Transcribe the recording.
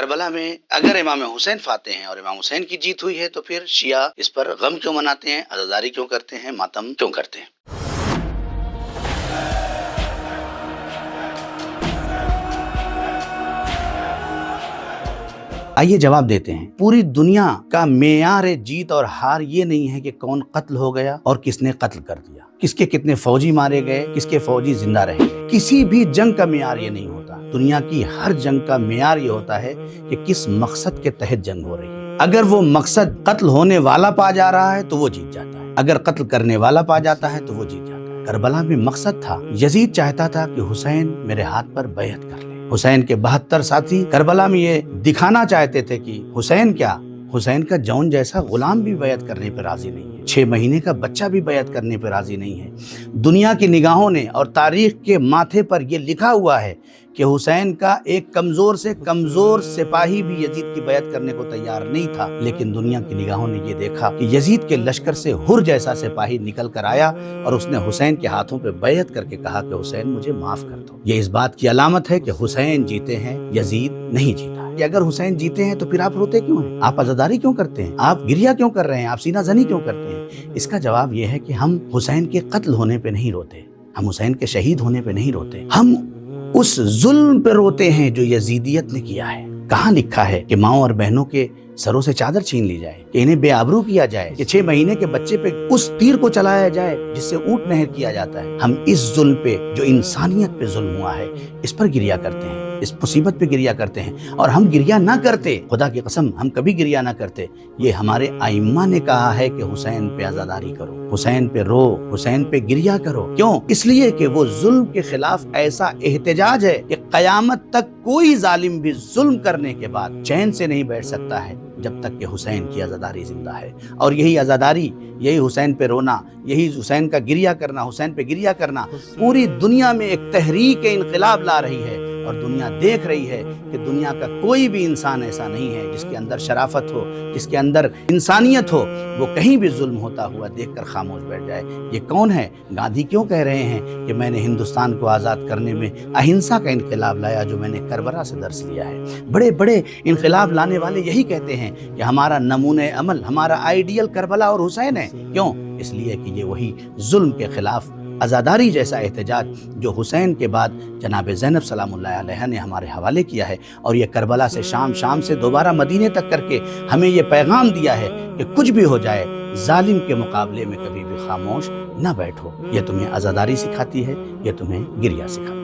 کربلا میں اگر امام حسین فاتح ہیں اور امام حسین کی جیت ہوئی ہے تو پھر شیعہ اس پر غم کیوں مناتے ہیں، عزاداری کیوں کرتے ہیں، ماتم کیوں کرتے ہیں؟ آئیے جواب دیتے ہیں۔ پوری دنیا کا معیار جیت اور ہار یہ نہیں ہے کہ کون قتل ہو گیا اور کس نے قتل کر دیا، کس کے کتنے فوجی مارے گئے، کس کے فوجی زندہ رہ گئے۔ کسی بھی جنگ کا معیار یہ نہیں ہوتا۔ دنیا کی ہر جنگ کا معیار یہ ہوتا ہے کہ کس مقصد کے تحت جنگ ہو رہی ہے۔ اگر وہ مقصد قتل ہونے والا پا جا رہا ہے تو وہ جیت جاتا ہے، اگر قتل کرنے والا پا جاتا ہے تو وہ جیت جاتا ہے۔ کربلا میں مقصد تھا، یزید چاہتا تھا کہ حسین میرے ہاتھ پر بیعت کر لے۔ حسین کے 72 ساتھی کربلا میں یہ دکھانا چاہتے تھے کہ حسین کیا، حسین کا جون جیسا غلام بھی بیعت کرنے پر راضی نہیں ہے، 6 مہینے کا بچہ بھی بیعت کرنے پر راضی نہیں ہے۔ دنیا کی نگاہوں نے اور تاریخ کے ماتھے پر یہ لکھا ہوا ہے کہ حسین کا ایک کمزور سے کمزور سپاہی بھی یزید کی بیعت کرنے کو تیار نہیں تھا، لیکن دنیا کی نگاہوں نے یہ دیکھا کہ یزید کے لشکر سے حر جیسا سپاہی نکل کر آیا اور اس نے حسین کے ہاتھوں پہ بیعت کر کے کہا کہ حسین مجھے معاف کر دو۔ یہ اس بات کی علامت ہے کہ حسین جیتے ہیں، یزید نہیں جیتا۔ کہ اگر حسین جیتے ہیں تو پھر آپ روتے کیوں ہیں، آپ عزاداری کیوں کرتے ہیں، آپ گریہ کیوں کر رہے ہیں، آپ سینہ زنی کیوں کرتے ہیں؟ اس کا جواب یہ ہے کہ ہم حسین کے قتل ہونے پہ نہیں روتے، ہم حسین کے شہید ہونے پہ نہیں روتے، ہم اس ظلم پہ روتے ہیں جو یزیدیت نے کیا ہے۔ کہاں لکھا ہے کہ ماؤں اور بہنوں کے سروں سے چادر چھین لی جائے، کہ انہیں بے آبرو کیا جائے، کہ 6 مہینے کے بچے پہ اس تیر کو چلایا جائے جس سے اونٹ نہر کیا جاتا ہے؟ ہم اس ظلم پہ جو انسانیت پہ ظلم ہوا ہے اس پر گریہ کرتے ہیں، اس مصیبت پہ گریہ کرتے ہیں۔ اور ہم گریہ نہ کرتے، خدا کی قسم ہم کبھی گریہ نہ کرتے۔ یہ ہمارے ائمہ نے کہا ہے کہ حسین پہ عزاداری کرو، حسین پہ رو، حسین پہ گریہ کرو۔ کیوں؟ اس لیے کہ وہ ظلم کے خلاف ایسا احتجاج ہے کہ قیامت تک کوئی ظالم بھی ظلم کرنے کے بعد چین سے نہیں بیٹھ سکتا ہے جب تک کہ حسین کی عزاداری زندہ ہے۔ اور یہی عزاداری، یہی حسین پہ رونا، یہی حسین کا گریہ کرنا، حسین پہ گریہ کرنا پوری دنیا میں ایک تحریک انقلاب لا رہی ہے۔ اور دنیا دیکھ رہی ہے کہ دنیا کا کوئی بھی انسان ایسا نہیں ہے جس کے اندر شرافت ہو، جس کے اندر انسانیت ہو، وہ کہیں بھی ظلم ہوتا ہوا دیکھ کر خاموش بیٹھ جائے۔ یہ کون ہے؟ گاندھی کیوں کہہ رہے ہیں کہ میں نے ہندوستان کو آزاد کرنے میں اہنسا کا انقلاب لایا جو میں نے کربلا سے درس لیا ہے۔ بڑے بڑے انقلاب لانے والے یہی کہتے ہیں کہ ہمارا نمونہ عمل، ہمارا آئیڈیل کربلا اور حسین ہے۔ کیوں؟ اس لیے کہ یہ وہی ظلم کے خلاف عزاداری جیسا احتجاج جو حسین کے بعد جناب زینب سلام اللہ علیہ نے ہمارے حوالے کیا ہے، اور یہ کربلا سے شام، شام سے دوبارہ مدینے تک کر کے ہمیں یہ پیغام دیا ہے کہ کچھ بھی ہو جائے ظالم کے مقابلے میں کبھی بھی خاموش نہ بیٹھو۔ یہ تمہیں عزاداری سکھاتی ہے، یہ تمہیں گریہ سکھاتی ہے۔